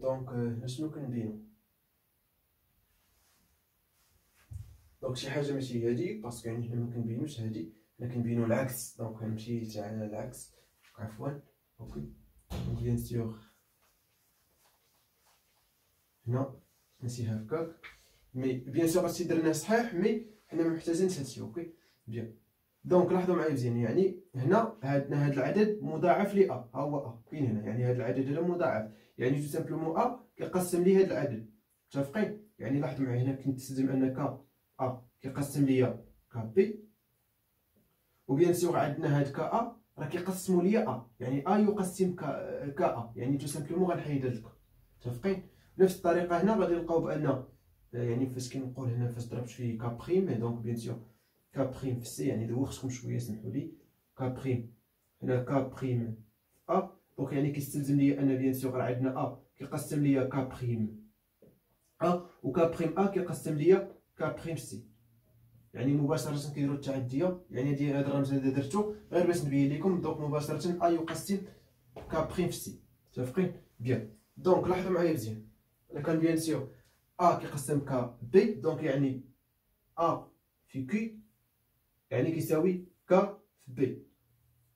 دونك شنو كنبينو؟ دونك شي حاجه ماشي هادي، باسكو يعني حنا ما كنبينوش هادي، حنا كنبينو العكس. دونك غنمشي تاع العكس، عفوا. اوكي دونك بيان سور هنا ماشي هكاك، مي بيان سور هادشي درناه صحيح، مي حنا ما محتاجينش هادشي. اوكي بيان. دونك لاحظوا معايا مزيان، يعني هنا عندنا هاد العدد مضاعف ل ا، ها هو ا كاين هنا، يعني هاد العدد هذا مضاعف، يعني تو سامبلومون ا كيقسم لي هاد العدد. متفقين؟ يعني لاحظوا معايا هنا كنستخدم ان ك ا كيقسم ليا ك بي، وبيان سور عندنا هاد ك ا راه كيقسموا ليا ا، يعني ا يقسم ك ا، يعني تو سامبلومون غنحيد هاد ك. متفقين؟ بنفس الطريقه هنا غادي نلقاو بان يعني فاش كنقول هنا فاش ضربت في ك بريم، دونك بيان سور ك بريم في سي، يعني دوختكم شويه سمحوا لي، ك بريم هنا ك بريم ا، دونك يعني كيستلزم لي ان بيان سور راه عندنا ا كيقسم ليا ك بريم ا، و ك بريم ا كيقسم ليا ك بريم سي، يعني مباشره كيديروا التعديه. يعني هاد الرمز هذا درتو غير باش نبين لكم. دونك مباشره ا يقسم ك بريم في سي. متفقين؟ بيان. دونك لاحظوا معايا مزيان، انا كان بيان سور ا كيقسم ك بي، دونك يعني ا في كي يعني كيساوي ك في بي،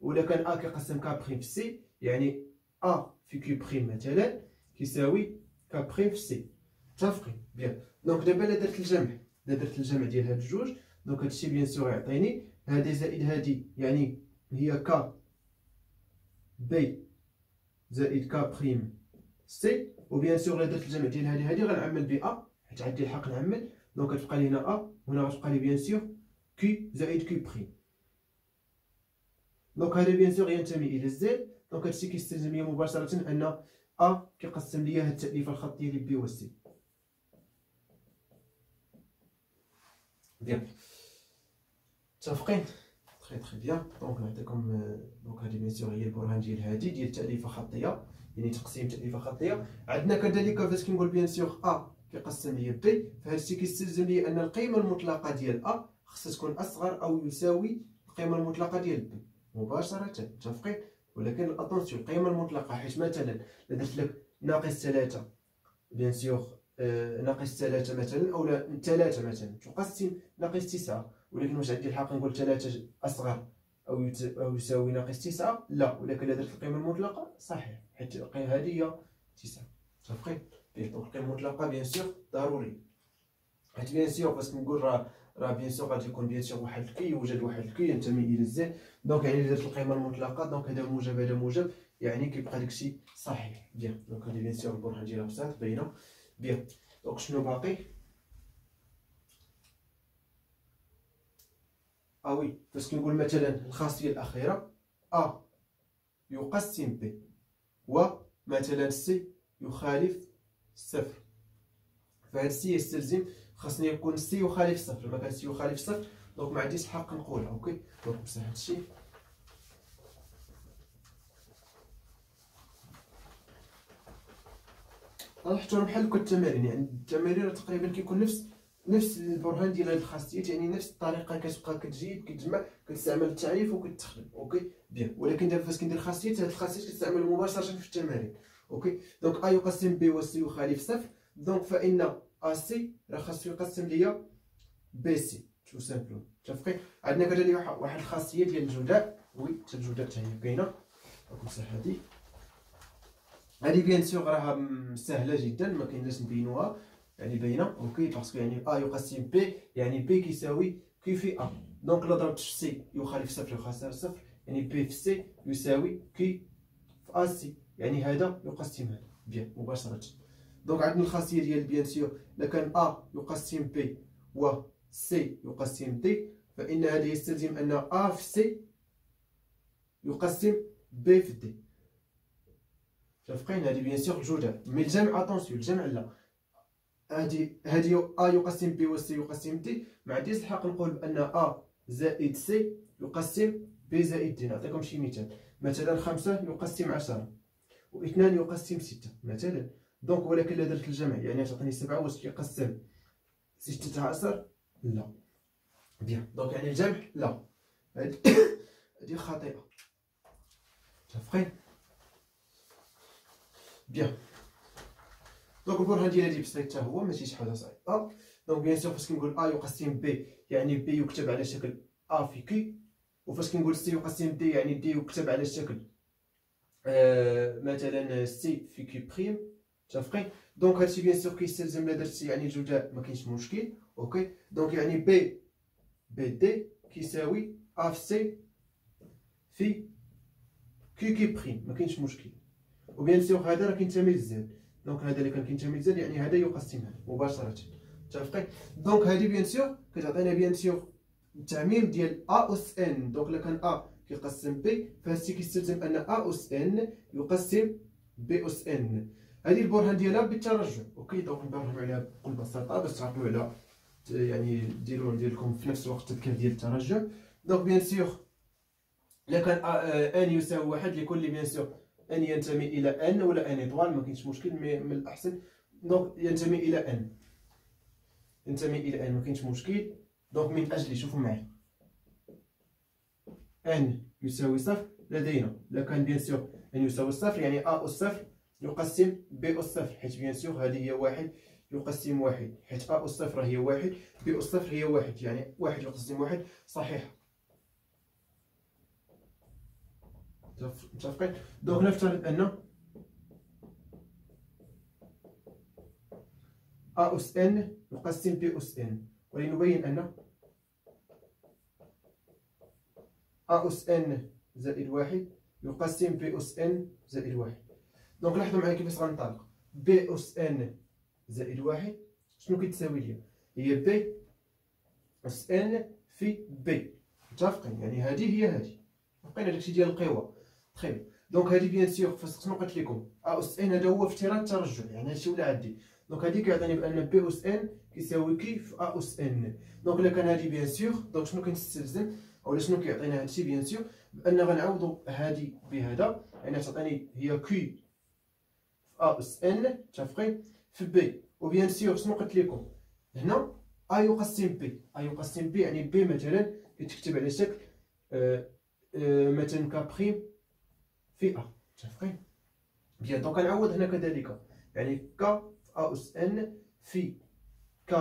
ولا كان ا كيقسم ك بريم في سي يعني ا في كي بريم مثلا كيساوي ك بريم في سي. متفقين؟ بيان. دونك دابا الا درت الجمع، درت الجمع ديال هاد الجوج، دونك هادشي بيان سور يعطيني هادي زائد هادي، يعني هي ك بي زائد ك بريم سي، وبيان سور الا درت الجمع ديال هادي غنعمل ب ا حيت عندي الحق نعمل، دونك غتبقى لي هنا ا، وهنا غتبقى لي بيان سور كي زائد كي بريم. دونك هذا بيان سور ينتمي الى زد، دونك هادشي كيستلزم ليا مباشره ان ا كيقسم ليا هاد التاليفه الخطيه ديال بي و سي. بيان. متفقين؟ تري بيان. دونك نعطيكم، دونك هادي بيان سور هي البرهان ديال هادي ديال التاليفه خطيه، يعني تقسيم تاليفه خطيه. عندنا كذلك فاش كنقول بيان سور ا كيقسم ليا بي، فهادشي كيستلزم ليا ان القيمه المطلقه ديال ا خصها تكون اصغر او يساوي القيمه المطلقه ديال بي مباشره. متفقين؟ ولكن اتونسيون القيمه المطلقه، حيت مثلا الا درت لك ناقص 3 بيان سور ناقص 3 مثلا، او 3 مثلا تقسم ناقص 9، ولكن واش عندي الحق نقول 3 اصغر او يساوي ناقص 9؟ لا، ولكن الا درت القيمه المطلقه صحيح، حيت القيمه هذه هي 9. متفقين؟ دونك القيمه المطلقه بيان سور ضروري، حيت بيان سور فاش كنقول راه بيان سور غادي يكون بيان سور واحد الكي، يوجد واحد الكي ينتمي الى زد، دونك يعني درت القيمه المطلقه، دونك هذا موجب هذا موجب، يعني كيبقى داكشي صحيح. بيان. دونك هادي بيان سور البرهان ديالها بسيط باينه. بيان. دونك شنو باقي؟ وي فاش كنقول مثلا الخاصيه الاخيره ا يقسم ب، ومثلا سي يخالف صفر، فهاد سي يستلزم خاصني يكون سي يخالف صفر. ما كان سي يخالف صفر دونك ما عنديش الحق نقولها. اوكي دونك بصح هادشي حتى بحال هكا التمارين، يعني التمارين تقريبا كيكون نفس البرهان ديال هاد الخاصيات، يعني نفس الطريقه كتبقى كتجيب كتجمع كتستعمل التعريف وكتخدم. اوكي بيان. ولكن دابا فاش كندير خاصيات، هاد الخاصيات كتستعمل مباشره في التمارين. اوكي دونك ا يقسم ب وسي يخالف صفر، دونك فان ا سي راه خاصو يقسم ليا بي سي تو سامبلوم. متفقين؟ عندنا كذلك واحد الخاصيه ديال الجداء، وي حتى الجداء حتى هي كاينه. دونك بصح هادي بيان سور راها سهله جدا، ما كاينلاش نبينوها، يعني باينه. اوكي باسكو يعني ا يقسم بي، يعني بي كيساوي كي في ا، دونك الا ضربت في سي يخالف صفر يخسر صفر، يعني بي في سي يساوي كي في ا سي، يعني هذا يقسم هذا. بيان مباشره. دونك عندنا الخاصيه ديال بيان سور الا كان ا يقسم بي و سي يقسم دي، فان هذا يستلزم ان ا في سي يقسم بي في دي. متفقين؟ هادي بيان سور الجداء، مي الجمع اتونسيون الجمع لا، هادي ا يقسم بي و سي يقسم دي، ما عنديش الحق نقول بان ا زائد سي يقسم بي زائد دي. نعطيكم شي مثلا 5 يقسم 10 و2 يقسم 6 مثلا، دونك ولكن الا درت الجمع يعني تعطيني 7 واش كيقسم 16؟ لا. بيان. دونك يعني الجمع لا، هادي خاطئه. متفقين؟ بيان. دونك البرهان ديال هادي بسيط حتى هو ماشي شي حاجه صعيبه. دونك بيان سور فاش كنقول ا يقسم بي يعني بي يكتب على شكل ا في كي، وفاش كنقول سي يقسم دي يعني دي يكتب على شكل مثلا سي في كي بريم. متفقين؟ دونك هادشي بيان سور كيستلزم لا درتي يعني الجداء ما كاينش مشكل. اوكي دونك يعني بي دي كيساوي ا في سي في كي بريم، ما كاينش مشكل. وبيان سور هذا راه كينتمي للزد، دونك هذا اللي كان كينتمي للزد يعني هذا يقسم هذا مباشره. متفقين؟ دونك هذه بيان سور كتعطينا بيان سور التعميم ديال ا اس ان. دونك الا كان ا كيقسم بي فهادشي كيستلزم ان ا اس ان يقسم بي اس ان. هذه البرهان ديالها بالترجع. اوكي دونك نبرهنوا عليها بكل بساطه باش تعقلوا على يعني ديروا لكم في نفس الوقت التذكير ديال الترجع. دونك بيان سور الا كان ان يساوي واحد لكل بيان سور ان ينتمي الى ان ولا ان ايطوال ما كاينش مشكل، من الاحسن دونك ينتمي الى ان، ينتمي الى ان ما كاينش مشكل. دونك من اجل شوفوا معايا ان يساوي صفر لدينا الا كان بيان سور ان يساوي صفر يعني ا اس صفر يقسم بي اس صفر، حيت بيان سور هذه هي واحد يقسم واحد، حيت ا اس صفر هي واحد بي اس صفر هي واحد يعني واحد يقسم واحد صحيحه. متفقين؟ دونك نفترض ان ا اس ان يقسم بي اس ان، ولنبين ان ا اس ان زائد واحد يقسم بي اس ان زائد واحد. دونك لاحظوا معايا كيفاش غنطلق بي اس ان زائد واحد شنو كتساوي ليا؟ هي بي اس ان في بي. متفقين؟ يعني هذه هي هذه. بقينا داكشي ديال القوى. تخيل دونك هذه بيان سور شنو قلت لكم ا اس ان هذا هو افتراض الترجع، يعني هادشي ولا عندي. دونك هذه كيعطيني بان بي اس ان كيساوي كي في ا اس ان. دونك الا كان هذه بيان سور دونك شنو كنستلزم اولا شنو كيعطينا هادشي بيان سور بان غنعوضوا هذه بهذا، يعني تعطيني هي كي في ا اس ان. متفقين؟ في بي. وبيان سور شنو قلت لكم هنا ا يقسم بي، ا يقسم بي يعني بي مثلا كتكتب على شكل مثلا ك بريم في ا. متفقين؟ بيان دونك غنعوض هنا كذلك يعني ك في ا اس ان في ك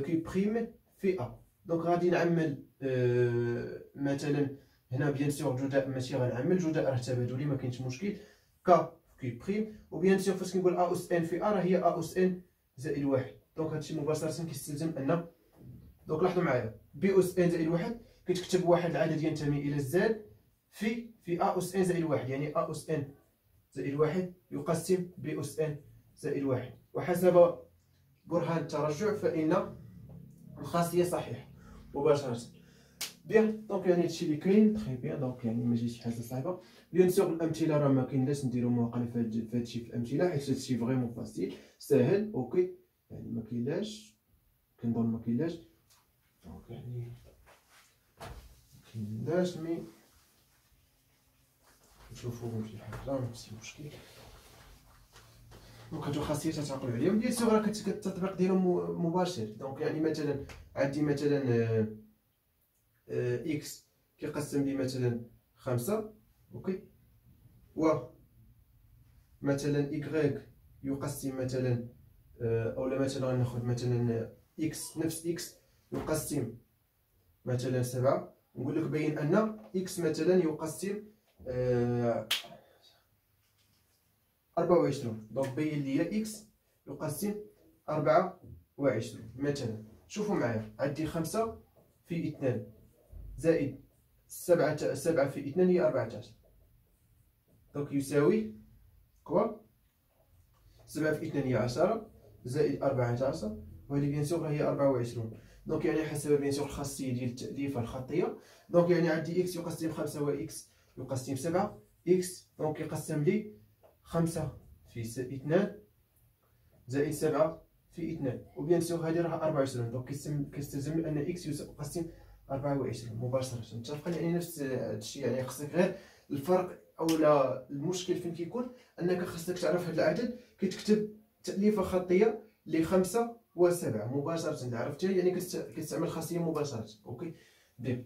كي بريم في ا. دونك غادي نعمل مثلا هنا بيان سور جداء ماشي غنعمل جداء راه تبادلي ما كاينش مشكل ك كي بريم. وبيان سور فاش كنقول ا اس ان في ا راه هي ا اس ان زائد واحد. دونك هادشي مباشره كيستلزم ان دونك لاحظوا معايا بي اس ان زائد واحد كتكتب واحد العدد ينتمي الى الزاد في ا اس ان زائد واحد، يعني ا اس ان زائد واحد يقسم بي اس ان زائد واحد. وحسب برهان الترجع فإن الخاصية صحيحة مباشرة. بيان دونك يعني هادشي اللي كاين تخي بيان. دونك يعني ماشي شي حاجة صعيبة. بيان سور الأمثلة راه ما كاينلاش نديرو مواقع في هادشي في الأمثلة، حيت هادشي فريمون فاسيل ساهل. اوكي يعني ما كاينلاش، كنظن ما كاينلاش دونك يعني مكاينلاش مي نشوفو شي حاجة ماشي مشكل. دونك هادو خاصيات تعقلوا عليهم. بيان سور راه التطبيق ديالهم مباشر. دونك يعني مثلا عندي مثلا اكس كيقسم لي مثلا 5 اوكي، و مثلا ايكغيك يقسم مثلا اولا مثلا غناخد مثلا اكس نفس اكس يقسم مثلا 7. نقول لك بين ان اكس مثلا يقسم 24. دونك بين لي اكس يقسم 24 مثلا. شوفوا معايا عندي 5 في 2 زائد 7 في 2 هي 14. دونك يساوي كوا 7 في 2 هي 10 زائد 14 وهذه بيان سور هي 24. دونك يعني حسب بيان سور الخاصيه ديال التأليف الخطيه. دونك يعني عندي اكس يقسم 5 و اكس يقسم 7. اكس دونك يقسم لي 5 في 2 زائد 7 في 2 وبيان سور هذه راه 24. دونك كيستلزم ان اكس يقسم 24 مباشره. متفقين؟ يعني نفس الشيء، يعني خصك غير الفرق اولا المشكل فين كيكون انك خصك تعرف هذا العدد كتكتب تأليفه خطيه ل 5 و 7 مباشره. عرفتي يعني كتستعمل خاصيه مباشره. اوكي بيان.